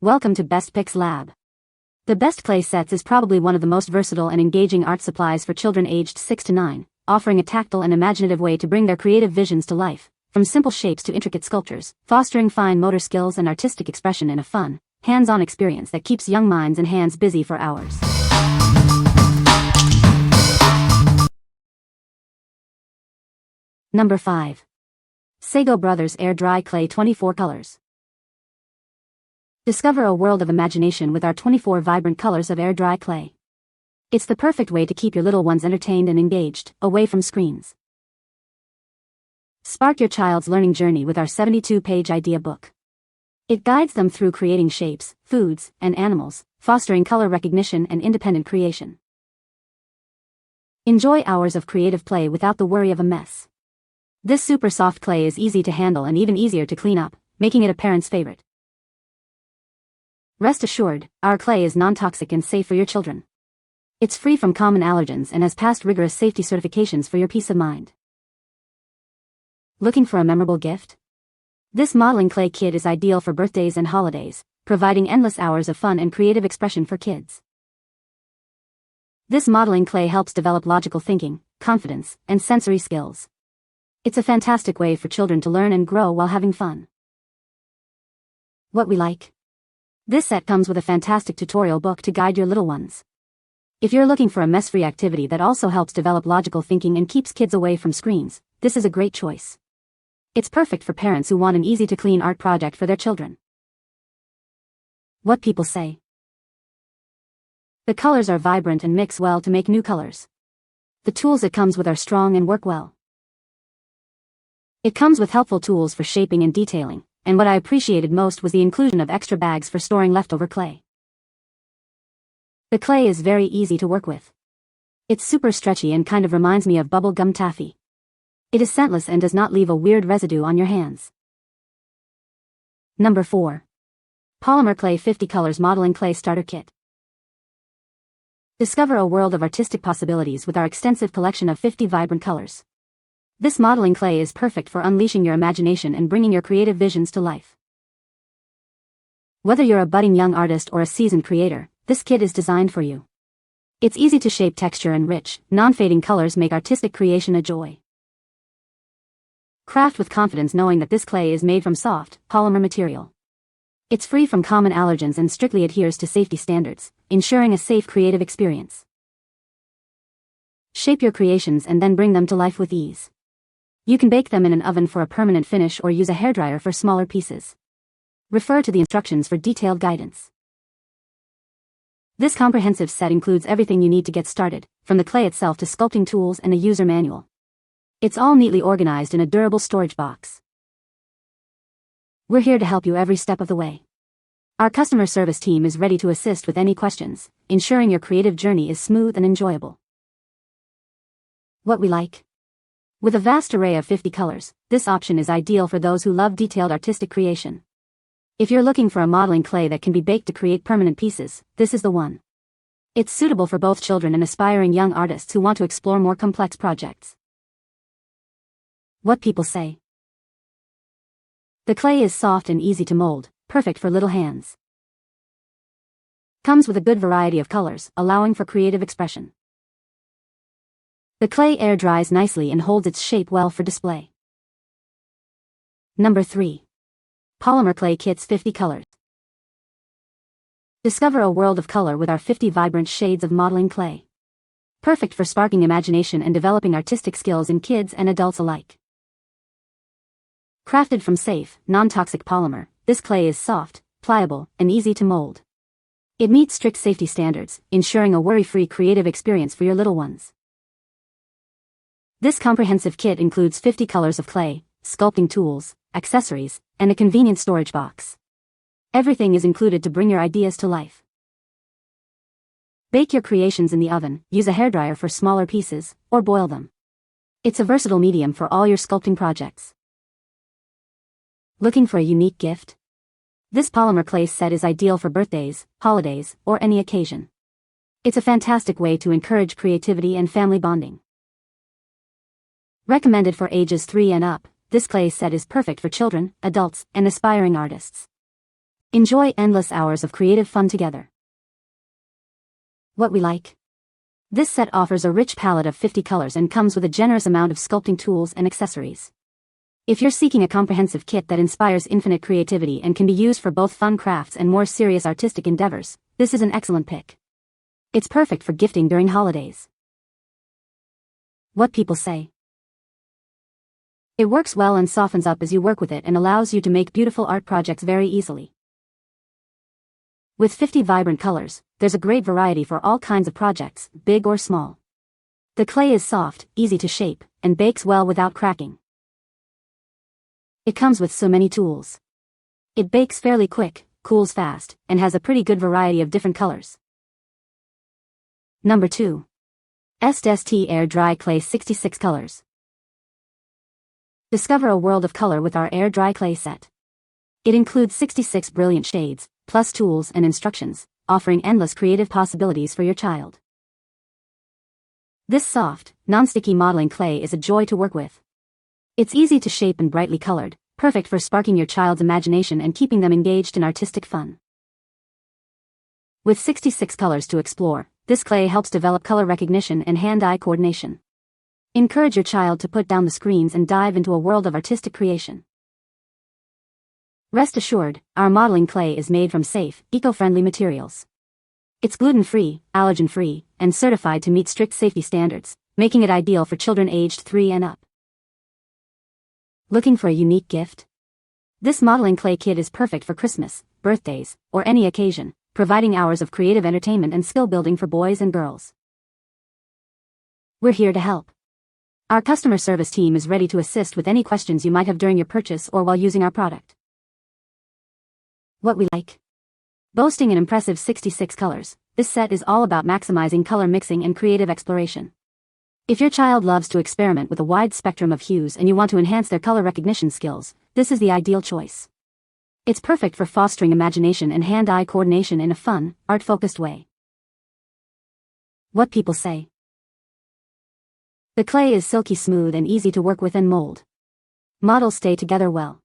Welcome to Best Picks Lab. The Best Clay Sets is probably one of the most versatile and engaging art supplies for children aged 6 to 9, offering a tactile and imaginative way to bring their creative visions to life, from simple shapes to intricate sculptures, fostering fine motor skills and artistic expression in a fun, hands-on experience that keeps young minds and hands busy for hours. Number 5. Sago Brothers Air Dry Clay 24 Colors. Discover a world of imagination with our 24 vibrant colors of air-dry clay. It's the perfect way to keep your little ones entertained and engaged, away from screens. Spark your child's learning journey with our 72-page idea book. It guides them through creating shapes, foods, and animals, fostering color recognition and independent creation. Enjoy hours of creative play without the worry of a mess. This super soft clay is easy to handle and even easier to clean up, making it a parent's favorite. Rest assured, our clay is non-toxic and safe for your children. It's free from common allergens and has passed rigorous safety certifications for your peace of mind. Looking for a memorable gift? This modeling clay kit is ideal for birthdays and holidays, providing endless hours of fun and creative expression for kids. This modeling clay helps develop logical thinking, confidence, and sensory skills. It's a fantastic way for children to learn and grow while having fun. What we like? This set comes with a fantastic tutorial book to guide your little ones. If you're looking for a mess-free activity that also helps develop logical thinking and keeps kids away from screens, this is a great choice. It's perfect for parents who want an easy-to-clean art project for their children. What people say. The colors are vibrant and mix well to make new colors. The tools it comes with are strong and work well. It comes with helpful tools for shaping and detailing, and what I appreciated most was the inclusion of extra bags for storing leftover clay. The clay is very easy to work with. It's super stretchy and kind of reminds me of bubble gum taffy. It is scentless and does not leave a weird residue on your hands. Number 4. Polymer Clay 50 Colors Modeling Clay Starter Kit. Discover a world of artistic possibilities with our extensive collection of 50 vibrant colors. This modeling clay is perfect for unleashing your imagination and bringing your creative visions to life. Whether you're a budding young artist or a seasoned creator, this kit is designed for you. It's easy to shape texture and rich, non-fading colors make artistic creation a joy. Craft with confidence knowing that this clay is made from soft, polymer material. It's free from common allergens and strictly adheres to safety standards, ensuring a safe creative experience. Shape your creations and then bring them to life with ease. You can bake them in an oven for a permanent finish or use a hairdryer for smaller pieces. Refer to the instructions for detailed guidance. This comprehensive set includes everything you need to get started, from the clay itself to sculpting tools and a user manual. It's all neatly organized in a durable storage box. We're here to help you every step of the way. Our customer service team is ready to assist with any questions, ensuring your creative journey is smooth and enjoyable. What we like? With a vast array of 50 colors, this option is ideal for those who love detailed artistic creation. If you're looking for a modeling clay that can be baked to create permanent pieces, this is the one. It's suitable for both children and aspiring young artists who want to explore more complex projects. What people say. The clay is soft and easy to mold, perfect for little hands. Comes with a good variety of colors, allowing for creative expression. The clay air dries nicely and holds its shape well for display. Number 3. Polymer Clay Kits 50 Colors. Discover a world of color with our 50 vibrant shades of modeling clay. Perfect for sparking imagination and developing artistic skills in kids and adults alike. Crafted from safe, non-toxic polymer, this clay is soft, pliable, and easy to mold. It meets strict safety standards, ensuring a worry-free creative experience for your little ones. This comprehensive kit includes 50 colors of clay, sculpting tools, accessories, and a convenient storage box. Everything is included to bring your ideas to life. Bake your creations in the oven, use a hairdryer for smaller pieces, or boil them. It's a versatile medium for all your sculpting projects. Looking for a unique gift? This polymer clay set is ideal for birthdays, holidays, or any occasion. It's a fantastic way to encourage creativity and family bonding. Recommended for ages 3 and up, this clay set is perfect for children, adults, and aspiring artists. Enjoy endless hours of creative fun together. What we like. This set offers a rich palette of 50 colors and comes with a generous amount of sculpting tools and accessories. If you're seeking a comprehensive kit that inspires infinite creativity and can be used for both fun crafts and more serious artistic endeavors, this is an excellent pick. It's perfect for gifting during holidays. What people say. It works well and softens up as you work with it and allows you to make beautiful art projects very easily. With 50 vibrant colors, there's a great variety for all kinds of projects, big or small. The clay is soft, easy to shape, and bakes well without cracking. It comes with so many tools. It bakes fairly quick, cools fast, and has a pretty good variety of different colors. Number 2. Aestd-ST Air Dry Clay 66 Colors. Discover a world of color with our air dry clay set. It includes 66 brilliant shades, plus tools and instructions, offering endless creative possibilities for your child. This soft, non-sticky modeling clay is a joy to work with. It's easy to shape and brightly colored, perfect for sparking your child's imagination and keeping them engaged in artistic fun. With 66 colors to explore, this clay helps develop color recognition and hand-eye coordination. Encourage your child to put down the screens and dive into a world of artistic creation. Rest assured, our modeling clay is made from safe, eco-friendly materials. It's gluten-free, allergen-free, and certified to meet strict safety standards, making it ideal for children aged 3 and up. Looking for a unique gift? This modeling clay kit is perfect for Christmas, birthdays, or any occasion, providing hours of creative entertainment and skill building for boys and girls. We're here to help. Our customer service team is ready to assist with any questions you might have during your purchase or while using our product. What we like. Boasting an impressive 66 colors, this set is all about maximizing color mixing and creative exploration. If your child loves to experiment with a wide spectrum of hues and you want to enhance their color recognition skills, this is the ideal choice. It's perfect for fostering imagination and hand-eye coordination in a fun, art-focused way. What people say. The clay is silky smooth and easy to work with and mold. Models stay together well.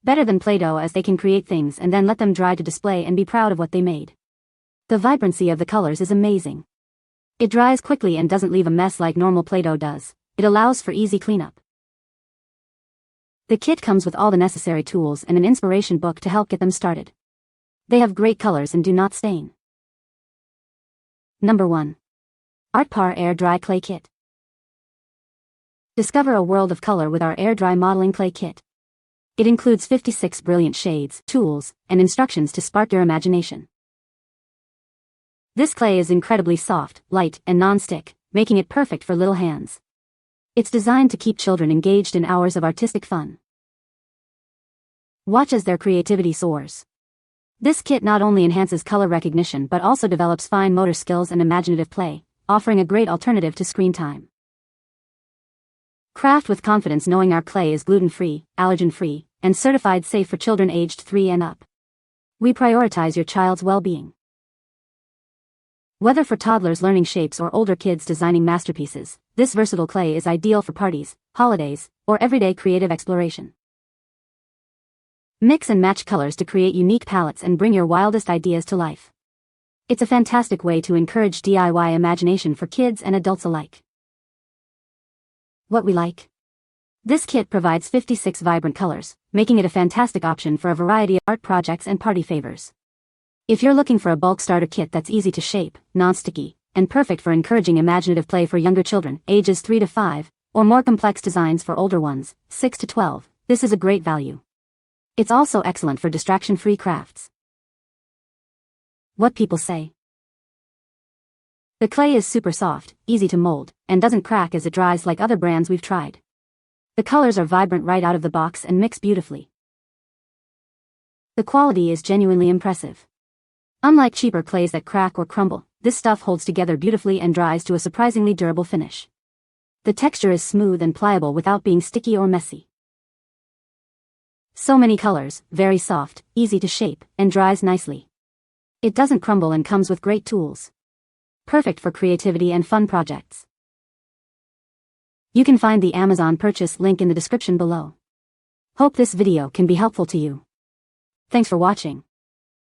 Better than Play-Doh as they can create things and then let them dry to display and be proud of what they made. The vibrancy of the colors is amazing. It dries quickly and doesn't leave a mess like normal Play-Doh does. It allows for easy cleanup. The kit comes with all the necessary tools and an inspiration book to help get them started. They have great colors and do not stain. Number 1. ARTPAR Air Dry Clay Kit. Discover a world of color with our air dry modeling clay kit. It includes 56 brilliant shades, tools, and instructions to spark your imagination. This clay is incredibly soft, light, and non-stick, making it perfect for little hands. It's designed to keep children engaged in hours of artistic fun. Watch as their creativity soars. This kit not only enhances color recognition but also develops fine motor skills and imaginative play, offering a great alternative to screen time. Craft with confidence knowing our clay is gluten-free, allergen-free, and certified safe for children aged 3 and up. We prioritize your child's well-being. Whether for toddlers learning shapes or older kids designing masterpieces, this versatile clay is ideal for parties, holidays, or everyday creative exploration. Mix and match colors to create unique palettes and bring your wildest ideas to life. It's a fantastic way to encourage DIY imagination for kids and adults alike. What we like. This kit provides 56 vibrant colors, making it a fantastic option for a variety of art projects and party favors. If you're looking for a bulk starter kit that's easy to shape, non-sticky, and perfect for encouraging imaginative play for younger children, ages 3 to 5, or more complex designs for older ones, 6 to 12, this is a great value. It's also excellent for distraction-free crafts. What people say. The clay is super soft, easy to mold, and doesn't crack as it dries like other brands we've tried. The colors are vibrant right out of the box and mix beautifully. The quality is genuinely impressive. Unlike cheaper clays that crack or crumble, this stuff holds together beautifully and dries to a surprisingly durable finish. The texture is smooth and pliable without being sticky or messy. So many colors, very soft, easy to shape, and dries nicely. It doesn't crumble and comes with great tools. Perfect for creativity and fun projects. You can find the Amazon purchase link in the description below. Hope this video can be helpful to you. Thanks for watching.